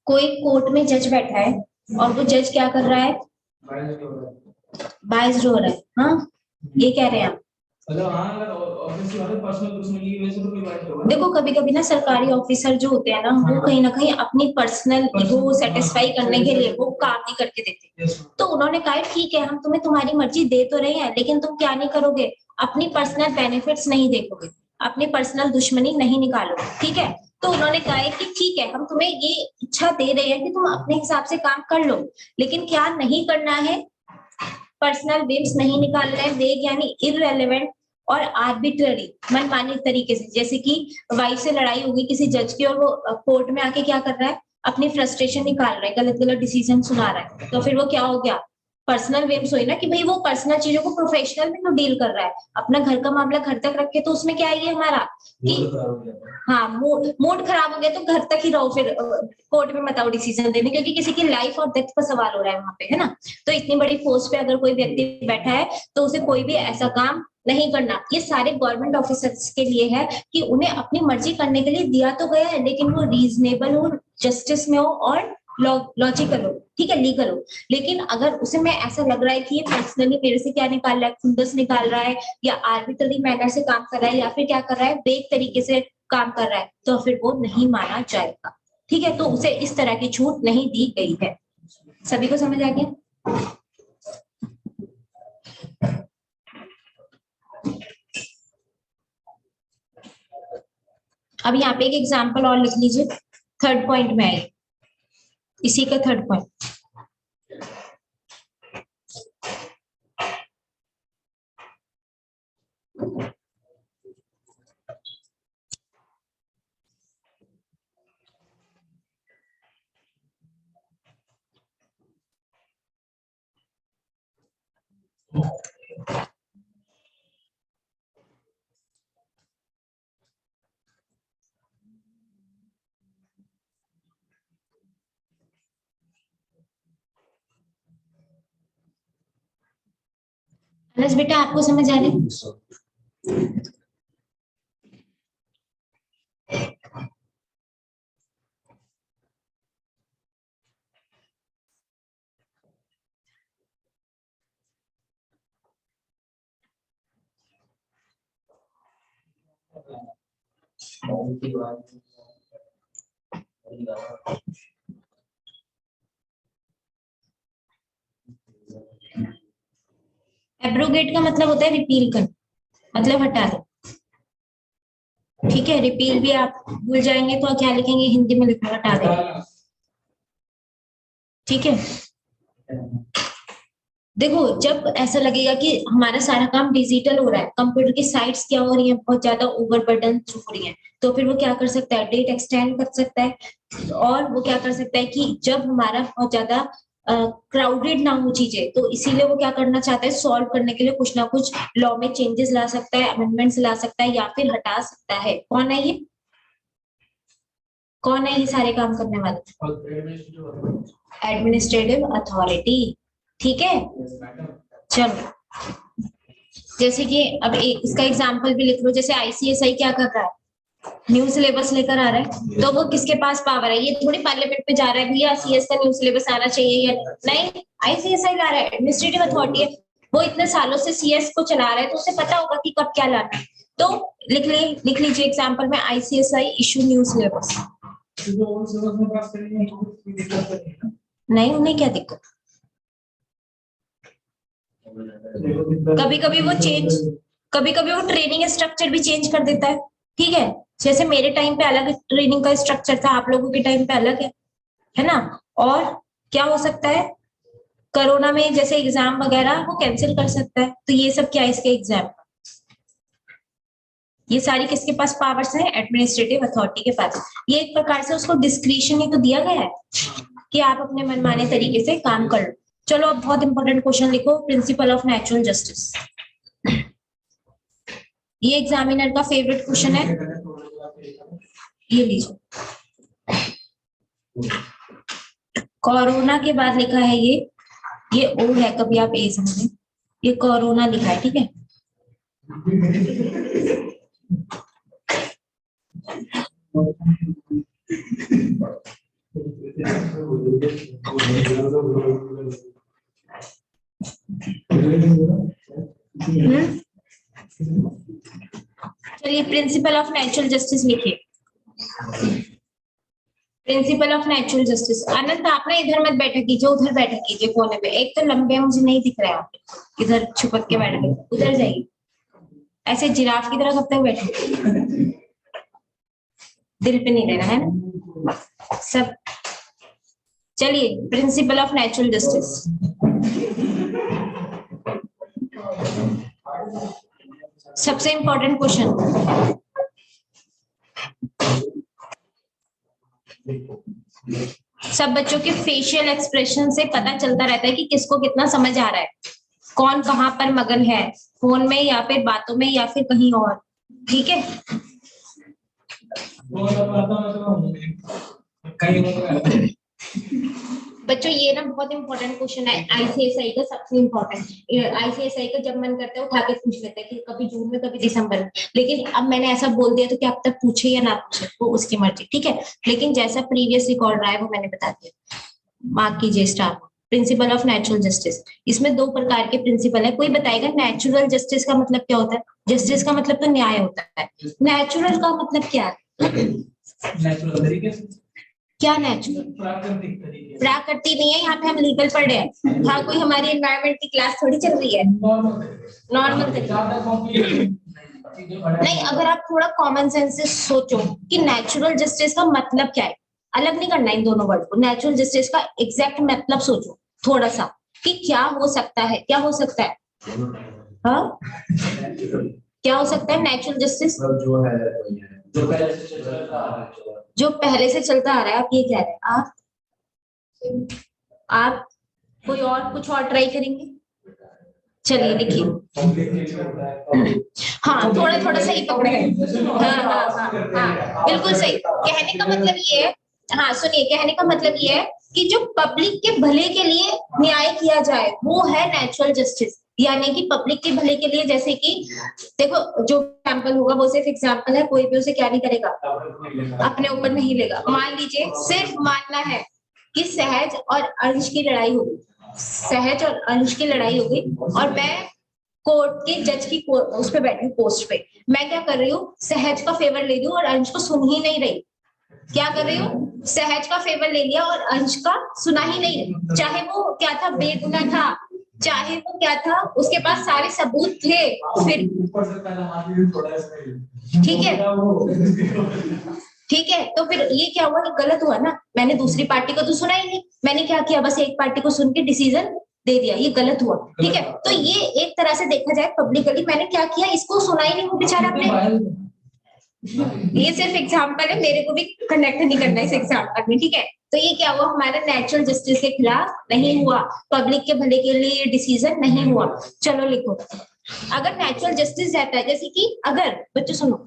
Speaker 1: कोई कोर्ट में जज बैठा है और वो जज क्या कर रहा है? बाइज्ड हो रहा है। हाँ, ये कह रहे हैं आप? देखो कभी कभी ना सरकारी ऑफिसर जो होते हैं ना वो कहीं ना कहीं अपनी पर्सनल ईगो सेटिस्फाई करने के लिए वो काम नहीं करके देते। तो उन्होंने कहा ठीक है हम तुम्हें तुम्हारी मर्जी दे तो रहे हैं, लेकिन तुम क्या नहीं करोगे? अपनी पर्सनल बेनिफिट्स नहीं देखोगे, अपनी पर्सनल दुश्मनी नहीं निकालोगे। ठीक है, तो उन्होंने कहा है कि ठीक है हम तुम्हें ये इच्छा दे रहे हैं कि तुम अपने हिसाब से काम कर लो, लेकिन क्या नहीं करना है? पर्सनल विम्स नहीं निकालना है। वेग यानी इररेलेवेंट और आर्बिट्ररी, मनमानी तरीके से। जैसे कि वाइफ से लड़ाई होगी किसी जज की और वो कोर्ट में आके क्या कर रहा है? अपनी फ्रस्ट्रेशन निकाल रहा है, गलत गलत डिसीजन सुना रहा है, तो फिर वो क्या हो गया? पर्सनल वे में सोई ना कि भाई वो पर्सनल चीजों को प्रोफेशनल में तो डील कर रहा है, अपना घर का मामला घर तक रखे, तो उसमें क्या है ये हमारा कि हाँ मूड खराब हो गया तो घर तक ही रहो, फिर कोर्ट में मत आओ डिसीजन देने, क्योंकि किसी की लाइफ और डेथ का सवाल हो रहा है वहां पे, है ना। तो इतनी बड़ी पोस्ट पे अगर कोई व्यक्ति बैठा है तो उसे कोई भी ऐसा काम नहीं करना। ये सारे गवर्नमेंट ऑफिसर्स के लिए है कि उन्हें अपनी मर्जी करने के लिए दिया तो गया है, लेकिन वो रीजनेबल हो, जस्टिस में हो और लॉजिकल हो, ठीक है, लीगल हो। लेकिन अगर उसे में ऐसा लग रहा है कि ये पर्सनली मेरे से क्या निकाल रहा है, खुंदस निकाल रहा है, या आर्बिट्ररी मैनर से काम कर रहा है, या फिर क्या कर रहा है, बेक तरीके से काम कर रहा है, तो फिर वो नहीं माना जाएगा, ठीक है। तो उसे इस तरह की छूट नहीं दी गई है। सभी को समझ आ गया? अब यहाँ पे एक एग्जाम्पल और लिख लीजिए, थर्ड पॉइंट में आई, इसी का थर्ड पॉइंट। अनस बेटा आपको समझ आ रही है? एब्रोगेट का मतलब होता है रिपील कर, मतलब हटा दो, ठीक है। रिपील भी आप भूल जाएंगे तो क्या लिखेंगे, हिंदी में लिखो हटा दे, ठीक है। देखो जब ऐसा लगेगा कि हमारा सारा काम डिजिटल हो रहा है, कंप्यूटर की साइट्स क्या हो रही हैं, बहुत ज्यादा ओवरबर्डन हो रही हैं, तो फिर वो क्या कर सकता है, डेट एक्सटेंड कर सकता है। और वो क्या कर सकता है कि जब हमारा बहुत ज्यादा क्राउडेड ना हो चीजें, तो इसीलिए वो क्या करना चाहता है, सॉल्व करने के लिए कुछ ना कुछ लॉ में चेंजेस ला सकता है, अमेंडमेंट्स ला सकता है, या फिर हटा सकता है। कौन है ये, कौन है ये सारे काम करने वाले? एडमिनिस्ट्रेटिव अथॉरिटी, ठीक है। चलो जैसे कि अब इसका एग्जांपल भी लिख लो, जैसे आईसीएसआई क्या कर रहा है, न्यू सिलेबस लेकर आ रहा है, तो वो किसके पास पावर है, ये थोड़ी पार्लियामेंट में जा रहा है भैया सीएस का न्यू सिलेबस आना चाहिए या नहीं, आईसीएसआई ला रहा है, एडमिनिस्ट्रेटिव अथॉरिटी है, वो इतने सालों से सीएस को चला रहा है, तो उसे पता होगा कि कब क्या लाना है। तो लिख लीजिए एग्जाम्पल में, आईसीएसआई इशू न्यू सिलेबस। नहीं उन्हें क्या दिक्कत, कभी कभी वो चेंज, कभी कभी वो ट्रेनिंग स्ट्रक्चर भी चेंज कर देता है, ठीक है। जैसे मेरे टाइम पे अलग ट्रेनिंग का स्ट्रक्चर था, आप लोगों के टाइम पे अलग है ना। और क्या हो सकता है, कोरोना में जैसे एग्जाम वगैरह वो कैंसिल कर सकता है, तो ये सब क्या है इसके एग्जाम, ये सारी किसके पास पावर्स है, एडमिनिस्ट्रेटिव अथॉरिटी के पास। ये एक प्रकार से उसको डिस्क्रिशन ही तो दिया गया है कि आप अपने मनमाने तरीके से काम कर लो। चलो अब बहुत इंपॉर्टेंट क्वेश्चन लिखो, प्रिंसिपल ऑफ नेचुरल जस्टिस। ये एग्जामिनर का फेवरेट क्वेश्चन है, ये लीजिए। कोरोना के बाद लिखा है ये ओ है, कभी आप ए समझे, ये कोरोना लिखा है, ठीक है। चलिए प्रिंसिपल ऑफ नेचुरल जस्टिस लिखिए, प्रिंसिपल ऑफ नेचुरल जस्टिस। अनंत आप ना इधर मत बैठा कीजिए, उधर बैठा कीजिए कोने पे, एक तो लंबे मुझे नहीं दिख रहे आप, इधर छुपक के बैठ गए, उधर जाइए, ऐसे जिराफ की तरह कब तक बैठे, दिल पे नहीं लेना है ना सब। चलिए प्रिंसिपल ऑफ नेचुरल जस्टिस, सबसे इंपॉर्टेंट क्वेश्चन, सब बच्चों के फेशियल एक्सप्रेशन से पता चलता रहता है कि किसको कितना समझ आ रहा है, कौन कहाँ पर मगन है, फोन में या फिर बातों में या फिर कहीं और। ठीक है, बच्चों ये ना बहुत इंपॉर्टेंट क्वेश्चन है आईसीएसआई का, सबसे इंपॉर्टेंट। आईसीएसआई का जब मन करता है उठा के पूछ लेता है कि कभी जून में कभी दिसंबर में, लेकिन अब मैंने ऐसा बोल दिया तो क्या अब तक पूछे या ना पूछे वो उसकी मर्जी। ठीक है, लेकिन जैसा प्रीवियस रिकॉर्ड रहा है वो मैंने बता दिया। मार्क कीजिए star. Principle of natural justice, इसमें दो प्रकार के प्रिंसिपल है। कोई बताएगा नेचुरल जस्टिस का मतलब क्या होता है? जस्टिस का मतलब तो न्याय होता है, नेचुरल का मतलब क्या है?
Speaker 2: नेचुरल तरीके से,
Speaker 1: क्या नेचुरल?
Speaker 2: प्राकृतिक तरीके से।
Speaker 1: प्राकृतिक नहीं है, यहाँ पे हम लीगल पढ़ रहे हैं, हाँ कोई हमारी एनवायरमेंट की क्लास थोड़ी चल रही है। नॉर्मल नहीं, अगर आप थोड़ा कॉमन सेंस से सोचो कि नेचुरल जस्टिस का मतलब क्या है, अलग नहीं करना इन दोनों वर्ड को। नेचुरल जस्टिस का एग्जैक्ट मतलब सोचो थोड़ा सा कि क्या हो सकता है, क्या हो सकता है? हाँ, क्या हो सकता है नेचुरल जस्टिस? जो पहले से चलता आ रहा है, आप ये कह रहे हैं। आप कोई और कुछ और ट्राई करेंगे? चलिए लिखिए। हाँ, थोड़ा थोड़ा सही पकड़े हैं। हाँ हाँ हाँ हाँ, बिल्कुल सही। कहने का मतलब ये है, हाँ सुनिए, कहने का मतलब ये है कि जो पब्लिक के भले के लिए न्याय किया जाए वो है नेचुरल जस्टिस। यानी कि पब्लिक के भले के लिए, जैसे कि देखो जो एग्जाम्पल होगा वो सिर्फ एग्जाम्पल है, कोई भी उसे क्या नहीं करेगा, अपने ऊपर नहीं लेगा। मान लीजिए सिर्फ मानना है कि सहज और अंश की लड़ाई होगी, सहज और अंश की लड़ाई होगी, और मैं कोर्ट के जज की उस पे बैठी हूँ पोस्ट पे, मैं क्या कर रही हूँ, सहज का फेवर ले रही हूँ और अंश को सुन ही नहीं रही। क्या कर रही हूँ, सहज का फेवर ले लिया और अंश का सुना ही नहीं, चाहे वो क्या था, बेगुनाह था, चाहे वो क्या था, उसके पास सारे सबूत थे, फिर ठीक है, ठीक है, तो फिर ये क्या हुआ कि गलत हुआ ना, मैंने दूसरी पार्टी को तो सुना ही नहीं, मैंने क्या किया, बस एक पार्टी को सुन के डिसीजन दे दिया, ये गलत हुआ। ठीक है, तो ये एक तरह से देखा जाए पब्लिकली मैंने क्या किया, इसको सुना ही नहीं, वो बेचारा अपने, ये सिर्फ एग्जाम्पल है, मेरे को भी कनेक्ट नहीं करना इस एग्जाम्पल में। ठीक है, तो ये क्या हुआ, हमारा नेचुरल जस्टिस के खिलाफ नहीं हुआ, पब्लिक के भले के लिए डिसीजन नहीं हुआ। चलो लिखो, अगर नेचुरल जस्टिस रहता है, जैसे कि अगर बच्चों सुनो,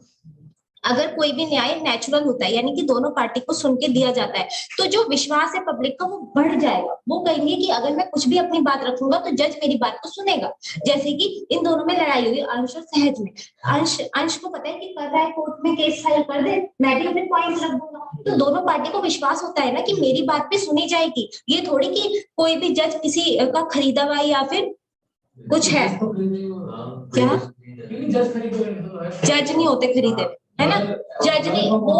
Speaker 1: अगर कोई भी न्याय नेचुरल होता है यानी कि दोनों पार्टी को सुन के दिया जाता है, तो जो विश्वास है पब्लिक का वो बढ़ जाएगा। वो कहेंगे कि अगर मैं कुछ भी अपनी बात रखूंगा तो जज मेरी बात को सुनेगा। जैसे कि इन दोनों में लड़ाई हुई, अंश और सहज में, अंश को पता है कि कर रहा है कोर्ट में केस फाइल कर दे, मैं भी अपने पॉइंट रख दूंगा, तो दोनों पार्टी को विश्वास होता है ना कि मेरी बात भी सुनी जाएगी। ये थोड़ी कि कोई भी जज किसी का खरीदा हुआ या फिर कुछ है, क्या जज नहीं होते खरीदे, है ना, जज नहीं। वो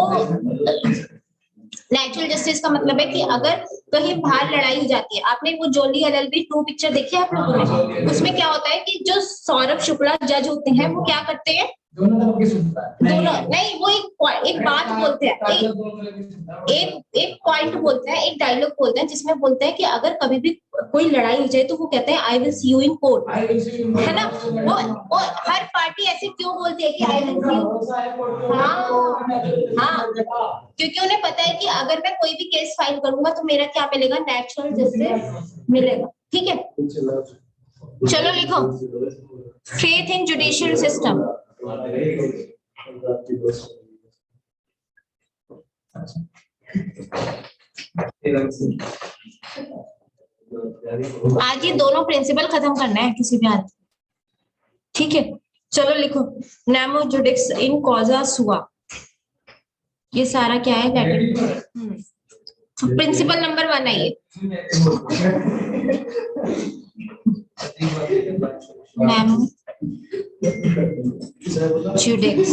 Speaker 1: नेचुरल जस्टिस का मतलब है कि अगर कहीं बाहर लड़ाई हो जाती है, आपने वो जोली LLB 2 पिक्चर देखी है आप लोगों ने, उसमें क्या होता है कि जो सौरभ शुक्ला जज होते हैं वो क्या करते हैं,
Speaker 2: दोनों तरफ की सुनता है,
Speaker 1: दोनों नहीं, वो एक बात बोलते हैं, एक पॉइंट बोलते हैं, एक डायलॉग बोलते हैं जिसमें बोलते हैं कि अगर कभी भी कोई लड़ाई हो जाए तो वो कहते हैं I will see you in court, है ना। वो हर पार्टी ऐसे क्यों बोलती है कि आई विल सी यू, हाँ, क्योंकि उन्हें पता है कि अगर मैं कोई भी केस फाइल करूंगा तो मेरा क्या मिलेगा, नेचुरल जस्टिस मिलेगा। ठीक है, चलो लिखो, फेथ इन जुडिशियल सिस्टम। आज ये दोनों प्रिंसिपल खत्म करना है किसी भी हालत। ठीक है, चलो लिखो, नेमो जुडिक्स इन कॉजा सुआ, ये सारा क्या है, लैटिन। प्रिंसिपल नंबर 1 है ये, नेमो जुडिक्स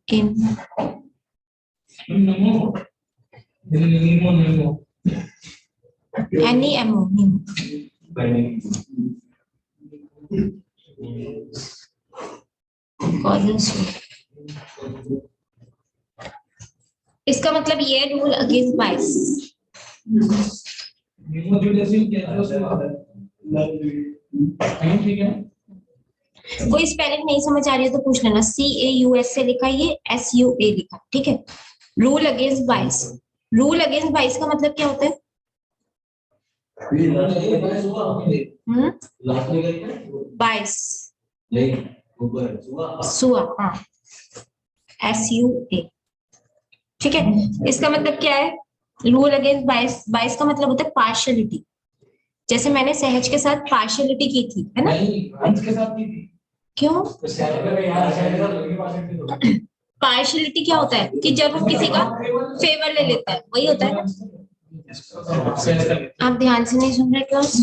Speaker 1: इन NEMO, इसका मतलब ये है रूल अगेंस्ट बाइस।
Speaker 2: ठीक है,
Speaker 1: कोई स्पेलिंग नहीं समझ आ रही है तो पूछ लेना, CAUS से लिखा, ये SUA लिखा। ठीक है, रूल अगेंस्ट बाइस, रूल अगेंस्ट बाइस का मतलब क्या होता है? बाइस, सुआ, हाँ, SUA, ठीक है। इसका मतलब क्या है? रूल अगेंस्ट बाइस, बाइस का मतलब होता है पार्शियलिटी। जैसे मैंने सहज के साथ पार्शियलिटी की थी, है ना?
Speaker 2: के साथ की थी।
Speaker 1: क्यों? पार्शियलिटी क्या होता है कि जब हम किसी का फेवर ले लेते हैं, वही होता है ना। आप ध्यान से नहीं सुन रहे क्लास?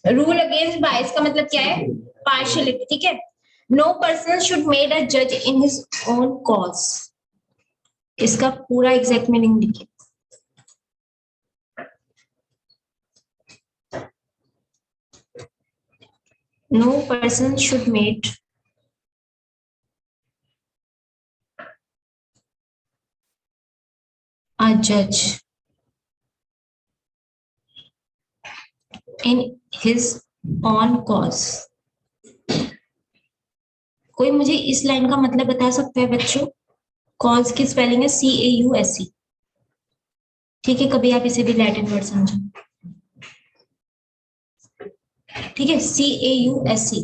Speaker 1: रूल अगेंस्ट बायस का मतलब क्या है? पार्शियलिटी, ठीक है। No person should made a जज इन हिज ओन कॉज, इसका पूरा एग्जैक्ट मीनिंग लिखिए। No person should made a judge in his own cause. कोई मुझे इस लाइन का मतलब बता सकता है बच्चों? कॉज की स्पेलिंग है CAUSE, ठीक है। कभी आप इसे भी लैटिन वर्ड समझो, ठीक है। CAUSE,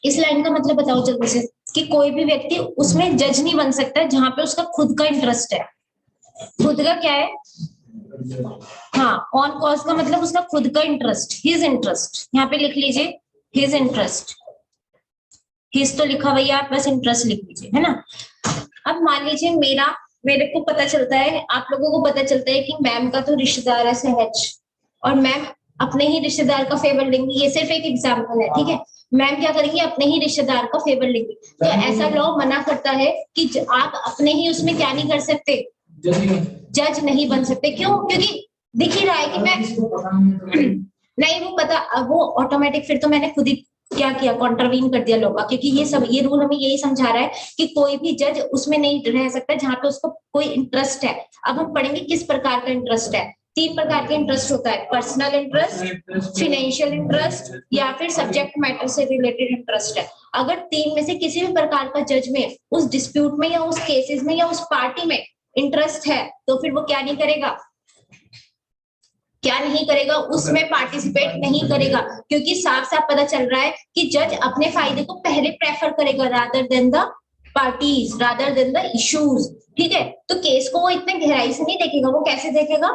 Speaker 1: इस लाइन का मतलब बताओ जल्दी से। कि कोई भी व्यक्ति उसमें जज नहीं बन सकता जहां पे उसका खुद का इंटरेस्ट है। खुद का क्या है? हाँ, ऑन कॉज का मतलब उसका खुद का इंटरेस्ट, हिज इंटरेस्ट, यहाँ पे लिख लीजिए हिज इंटरेस्ट। हिज तो लिखा भैया, आप बस इंटरेस्ट लिख लीजिए, है ना। अब मान लीजिए मेरे को पता चलता है, आप लोगों को पता चलता है कि मैम का तो रिश्तेदार है सहज, और मैम अपने ही रिश्तेदार का फेवर लेंगी। ये सिर्फ एक एग्जाम्पल है, ठीक है। मैम क्या करेंगी? अपने ही रिश्तेदार का फेवर लेंगी। तो ऐसा लॉ मना करता है कि आप अपने ही उसमें क्या नहीं कर सकते? जज नहीं बन सकते। क्यों? क्योंकि दिख ही रहा है कि मैं नहीं, वो पता, वो ऑटोमेटिक, फिर तो मैंने खुद ही क्या किया, कॉन्ट्रावीन कर दिया लॉ का। क्योंकि ये रूल हमें यही समझा रहा है कि कोई भी जज उसमें नहीं रह सकता जहां पे उसको कोई इंटरेस्ट है। अब हम पढ़ेंगे किस प्रकार का इंटरेस्ट है। 3 प्रकार के इंटरेस्ट होता है, पर्सनल इंटरेस्ट, फाइनेंशियल इंटरेस्ट, या फिर सब्जेक्ट मैटर से रिलेटेड इंटरेस्ट है। अगर 3 में से किसी भी प्रकार का जज में उस डिस्प्यूट में या उस केसेस में या उस पार्टी में इंटरेस्ट है, तो फिर वो क्या नहीं करेगा? क्या नहीं करेगा? उसमें पार्टिसिपेट नहीं करेगा। क्योंकि साफ साफ पता चल रहा है कि जज अपने फायदे को पहले प्रेफर करेगा rather than the parties, rather than the issues, ठीक है। तो केस को वो इतने गहराई से नहीं देखेगा। वो कैसे देखेगा?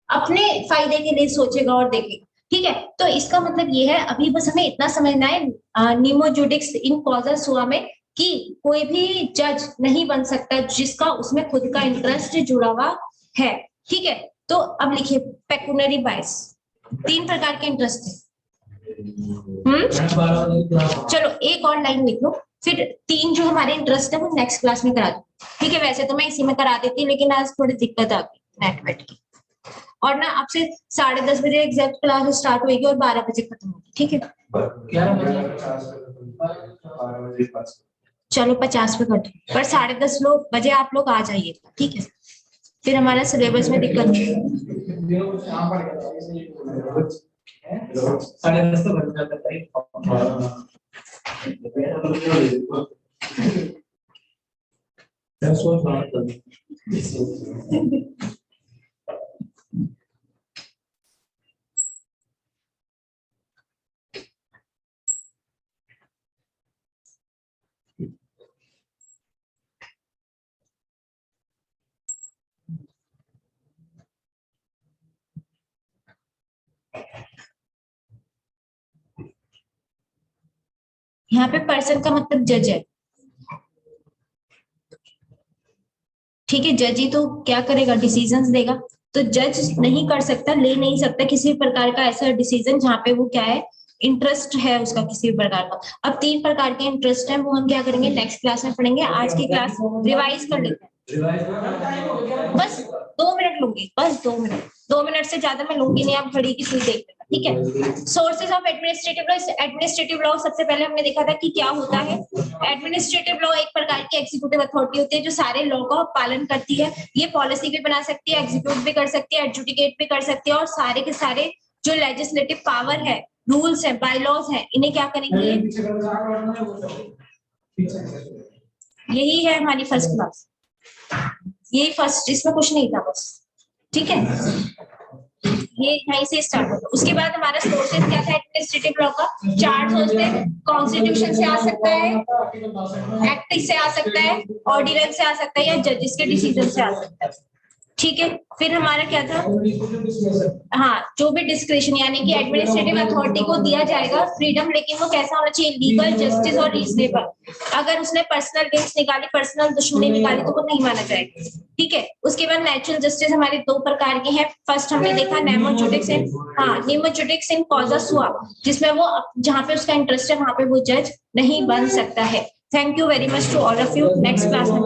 Speaker 1: अपने फायदे के लिए सोचेगा और देखेगा, ठीक है। तो इसका मतलब ये है, अभी बस हमें इतना समझना है निमो जुडिक्स इन कॉजा सुआ में, कि कोई भी जज नहीं बन सकता जिसका उसमें खुद का इंटरेस्ट जुड़ा हुआ है, ठीक है। तो अब लिखिए पेकुनरी बायस, 3 प्रकार के इंटरेस्ट है। चलो एक और लाइन लिख लो, फिर 3 जो हमारे इंटरेस्ट है वो नेक्स्ट क्लास में करा दो, ठीक है। वैसे तो मैं इसी में करा देती, लेकिन आज थोड़ी दिक्कत आ गई नेट वेट की। और ना आपसे 10:30 बजे एग्जैक्ट क्लास स्टार्ट होगी और 12 बजे खत्म होगी, ठीक है। चलो 50 पे कर दो, पर 10:30 बजे आप लोग आ जाइएगा, ठीक है। फिर हमारा सिलेबस में दिक्कत नहीं।
Speaker 2: 10:30 तो बन जाता है।
Speaker 1: यहाँ पे पर्सन का मतलब जज है, ठीक है। जज ही तो क्या करेगा? डिसीजंस देगा। तो जज नहीं कर सकता, ले नहीं सकता किसी प्रकार का ऐसा डिसीजन जहां पे वो क्या है, इंटरेस्ट है उसका किसी भी प्रकार का। अब 3 प्रकार के इंटरेस्ट है, वो हम क्या करेंगे नेक्स्ट क्लास में पढ़ेंगे। आज की क्लास रिवाइज कर लेते हैं। बस 2 मिनट लूंगी, बस 2 मिनट, 2 मिनट से ज्यादा मैं लूंगी नहीं। आप घड़ी की सुई देख लेना। ठीक है। सोर्सेज ऑफ एडमिनिस्ट्रेटिव लॉ सबसे पहले हमने देखा था कि क्या होता है। एडमिनिस्ट्रेटिव लॉ एक प्रकार की एग्जीक्यूटिव अथॉरिटी होती है जो सारे लॉ का पालन करती है। ये पॉलिसी भी बना सकती है, एग्जीक्यूट भी कर सकती है, एडजुडिकेट भी कर सकती है, और सारे के सारे जो लेजिस्लेटिव पावर है, रूल्स है, बायलॉज है, इन्हें क्या करेंगे? यही है हमारी फर्स्ट क्लास, यही फर्स्ट, इसमें कुछ नहीं था बस, ठीक है। ये यहीं से स्टार्ट होता है। उसके बाद हमारा सोर्सेज क्या था एडमिनिस्ट्रेटिव लॉ का? 4 सोर्स थे। कॉन्स्टिट्यूशन से आ सकता है, एक्ट से आ सकता है, ऑर्डिनेंस से आ सकता है, या जजेस के डिसीजन से आ सकता है, ठीक है। फिर हमारा क्या था? हाँ, जो भी डिस्क्रिप्शन यानी कि एडमिनिस्ट्रेटिव अथॉरिटी को दिया जाएगा फ्रीडम, लेकिन वो कैसा होना चाहिए? लीगल, जस्टिस और रीजनेबल। अगर उसने पर्सनल गेन्स निकाली, पर्सनल दुश्मनी निकाली, तो वो नहीं माना जाएगा, ठीक है। उसके बाद नेचुरल जस्टिस हमारे 2 प्रकार के हैं। फर्स्ट हमने देखा नेमो जुडिक्स इन, नेमो जुडिक्स इन कॉजा सुआ, जिसमें वो जहाँ पे उसका इंटरेस्ट है वहां पे वो जज नहीं बन सकता है। Thank you very much to all of you. Next class में